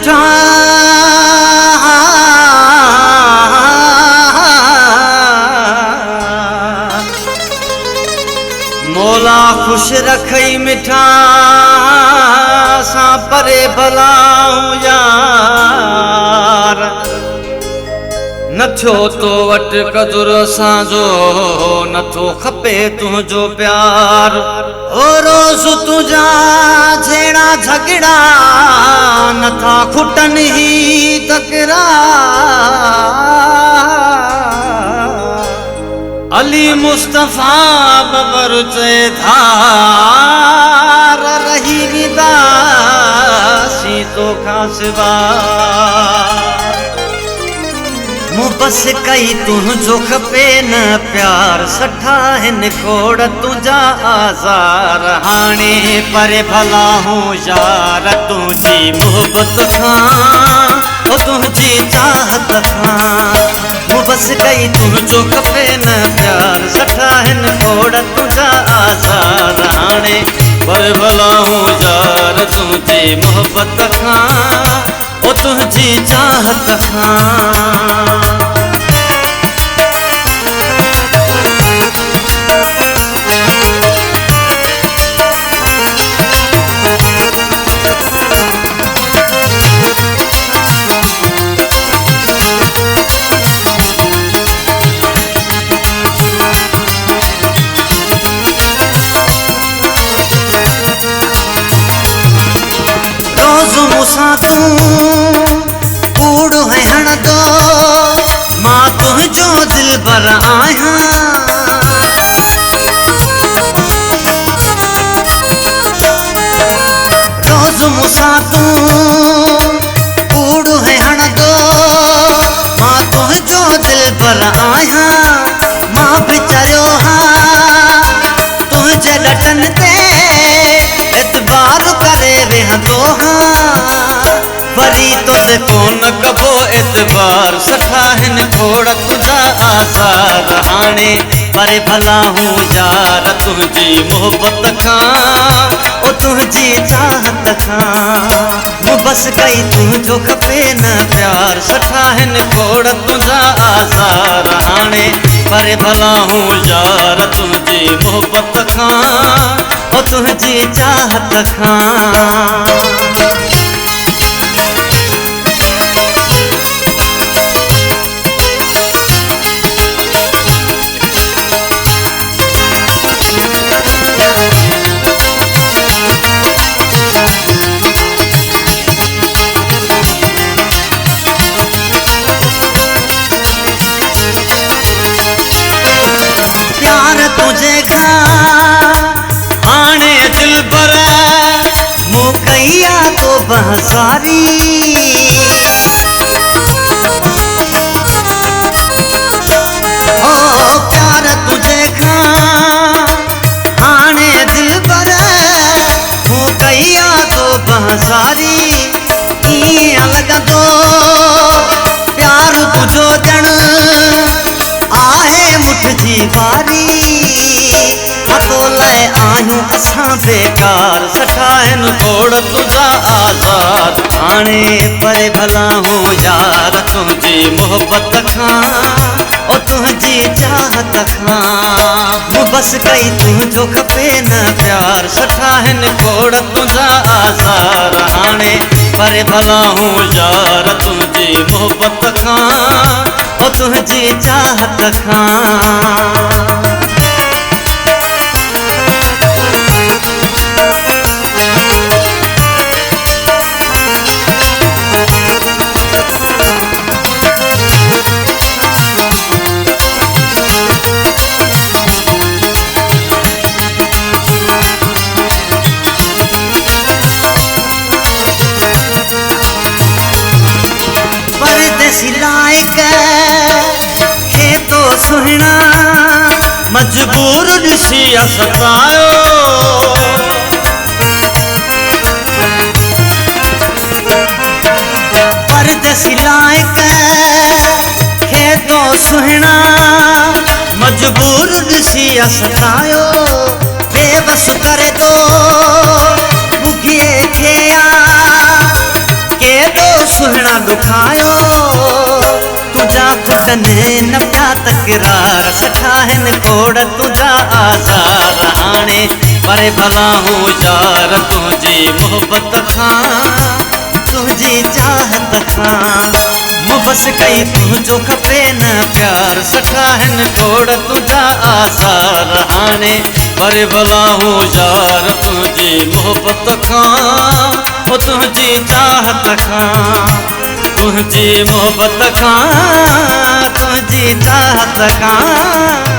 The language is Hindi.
मिठा मौला खुश रखई मिठा सा परे भलाऊं यार नथो तो वट कदुर साजो नथो खपे तुझो प्यार ओ रोज तुझा छेड़ा झगड़ा नथा खुटन ही तकरार अली मुस्तफा बबर चे धार रही निदासी तो खासबा बस कई तुझो खपे न प्यार सठा हिन खोड़ तुझा आज़ार हाणे परे भला हूँ यार तुझी मोहब्बत खां ओ तुझी चाहत खां बस कई तुझो खपे न प्यार सठा हिन खोड़ तुझा आज़ार हाणे परे भला हूँ यार तुझी मोहब्बत खां ओ तुझी चाहत खां मूसा तू कूड़ है हण दो मां तुझो दिल भर आया रोज मूसा तू कूड़ है हण दो मां तुझो दिल भर आया मां बिचारियो हाँ तुझे लटन ते एतबार करे वेहंदो हाँ वरी तुझे कोन कबो एतबार सठा हिन खोड़ तुझा आज़ार हाणे परे भला हूँ यार तुझी मोहब्बत खां ओ तुझी चाहत खां बस कई तुझो खपे न प्यार सठा हिन खोड़ तुझा आज़ार हाणे परे भला हूँ यार तुझी मोहब्बत खां ओ तुझी चाहत खां तुझे हाणे दिल भर मुकैया तो बहसारी ओ प्यार तुझे हाणे दिल भर मुकैया तो बहसारी ईअं लॻंदो प्यार तुझो ॼण आहे मुठ जी वारी तो लाए आहियूं असां बेकार सठा हिन खोड़ तुझा आज़ाद हाणे परे भला हूँ यार तुझी मोहब्बत खां ओ तुझी चाहत खां बस कई तुझो खपे न प्यार सठा हिन खोड़ तुझा आज़ाद हाणे परे भला हूँ यार तुझी मोहब्बत खां ओ तुझी चाहत खां परदेसी लायक खे तो सुहिणा मजबूर ॾिसी सतायो परदेसी लायक खे तो सुहिणा मजबूर ॾिसी सतायो बेवस करे दो बुघिए खे के दो सुहिणा ॾुखायो तुंहिंजा पुटनि न पिया तकरार सठा हिन खोड़ तुंहिंजा आज़ार हाणे परे भला हूं यार तुंहिंजी मोहबत खां तुंहिंजी चाहत खां मुबस कई तुंहिंजो खपे न प्यार सठा हिन खोड़ तुंहिंजा आज़ार हाणे परे भला हूं यार तुंहिंजी मोहबत खां ओ तुंहिंजी चाहत खां तुंहिंजी मोहबत खां तुंहिंजी चाहत खां